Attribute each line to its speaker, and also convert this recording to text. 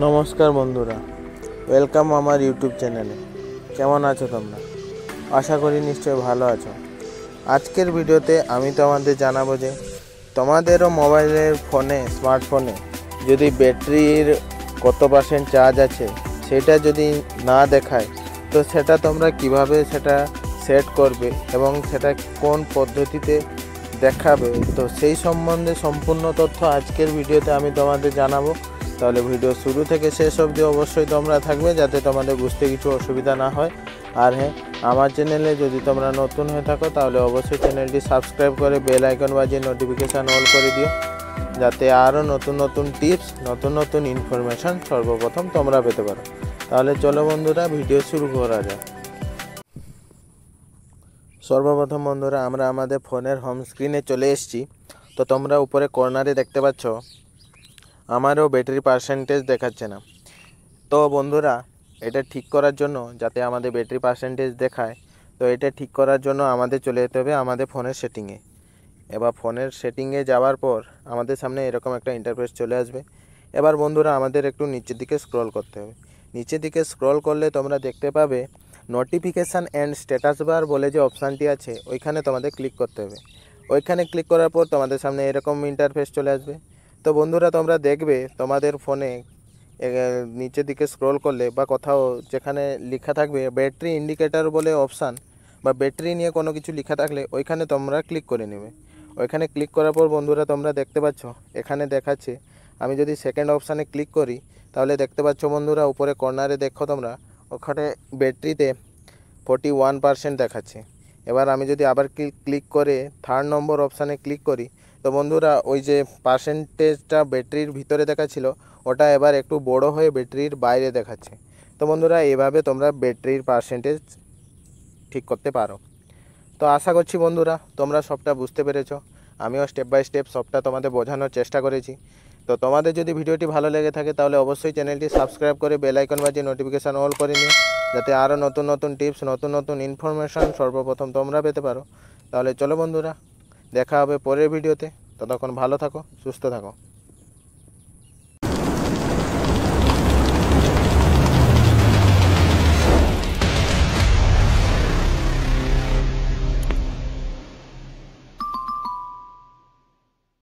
Speaker 1: নমস্কার বন্ধুরা, ওয়েলকাম আমার ইউটিউব চ্যানেলে। কেমন আছো তোমরা? আশা করি নিশ্চয়ই ভালো আছো। আজকের ভিডিওতে আমি তোমাদের জানাবো যে তোমাদেরও মোবাইলের স্মার্টফোনে যদি ব্যাটারির কত % চার্জ আছে সেটা যদি না দেখায়, তো সেটা তোমরা কিভাবে সেটা সেট করবে এবং সেটা কোন পদ্ধতিতে দেখাবে, তো সেই সম্বন্ধে সম্পূর্ণ তথ্য আজকের ভিডিওতে আমি তোমাদের জানাবো। তাহলে ভিডিও শুরু থেকে শেষ অবধি অবশ্যই তোমরা থাকবে, যাতে তোমাদের বুঝতে কিছু অসুবিধা না হয়। আর হ্যাঁ, আমার চ্যানেলে যদি তোমরা নতুন হয়ে থাকো তাহলে অবশ্যই চ্যানেলটি সাবস্ক্রাইব করে বেল আইকন বাজিয়ে নোটিফিকেশান অল করে দিও, যাতে আরও নতুন নতুন টিপস, নতুন নতুন ইনফরমেশান সর্বপ্রথম তোমরা পেতে পারো। তাহলে চলো বন্ধুরা, ভিডিও শুরু করা যাক। সর্বপ্রথম বন্ধুরা, আমরা আমাদের ফোনের হোম স্ক্রিনে চলে এসেছি। তো তোমরা উপরে কর্নারে দেখতে পাচ্ছ আমারও ব্যাটারি পার্সেন্টেজ দেখাচ্ছে না। তো বন্ধুরা, এটা ঠিক করার জন্য, যাতে আমাদের ব্যাটারি পার্সেন্টেজ দেখায়, তো এটা ঠিক করার জন্য আমাদের চলে যেতে হবে আমাদের ফোনের সেটিংয়ে। এবার ফোনের সেটিংয়ে যাওয়ার পর আমাদের সামনে এরকম একটা ইন্টারফেস চলে আসবে। এবার বন্ধুরা, আমাদের একটু নিচের দিকে স্ক্রল করতে হবে। নিচের দিকে স্ক্রল করলে তোমরা দেখতে পাবে নোটিফিকেশান অ্যান্ড স্ট্যাটাস বার বলে যে অপশানটি আছে, ওইখানে তোমাদের ক্লিক করতে হবে। ওইখানে ক্লিক করার পর তোমাদের সামনে এরকম ইন্টারফেস চলে আসবে। তো বন্ধুরা, তোমরা দেখবে তোমাদের ফোনে নিচের দিকে স্ক্রল করলে বা কোথাও যেখানে লেখা থাকবে ব্যাটারি ইন্ডিকেটর বলে অপশান, বা ব্যাটারি নিয়ে কোনো কিছু লেখা থাকলে ওইখানে তোমরা ক্লিক করে নেবে। ওইখানে ক্লিক করার পর বন্ধুরা, তোমরা দেখতে পাচ্ছ এখানে দেখাচ্ছে, আমি যদি সেকেন্ড অপশানে ক্লিক করি তাহলে দেখতে পাচ্ছ বন্ধুরা, উপরে কর্নারে দেখো তোমরা, ওখানে ব্যাটারিতে 41% দেখাচ্ছে। এবার আমি যদি আবার ক্লিক করে থার্ড নম্বর অপশানে ক্লিক করি, তো বন্ধুরা ওই যে পার্সেন্টেজটা ব্যাটারির ভিতরে দেখাচ্ছিল, ওটা এবার একটু বড় হয়ে ব্যাটারির বাইরে দেখাচ্ছে। তো বন্ধুরা, এভাবে তোমরা ব্যাটারির পার্সেন্টেজ ঠিক করতে পারো। তো আশা করছি বন্ধুরা তোমরা সবটা বুঝতে পেরেছো। আমিও স্টেপ বাই স্টেপ সবটা তোমাদের বোঝানোর চেষ্টা করেছি। তো তোমাদের যদি ভিডিওটি ভালো লেগে থাকে তাহলে অবশ্যই চ্যানেলটি সাবস্ক্রাইব করে বেল আইকন বাজিয়ে নোটিফিকেশান অল করে নিও, যাতে আরও নতুন নতুন টিপস, নতুন নতুন ইনফরমেশান সর্বপ্রথম তোমরা পেতে পারো। তাহলে চলো বন্ধুরা, দেখা হবে পরের ভিডিওতে। ততক্ষণ ভালো থাকো, সুস্থ থাকো।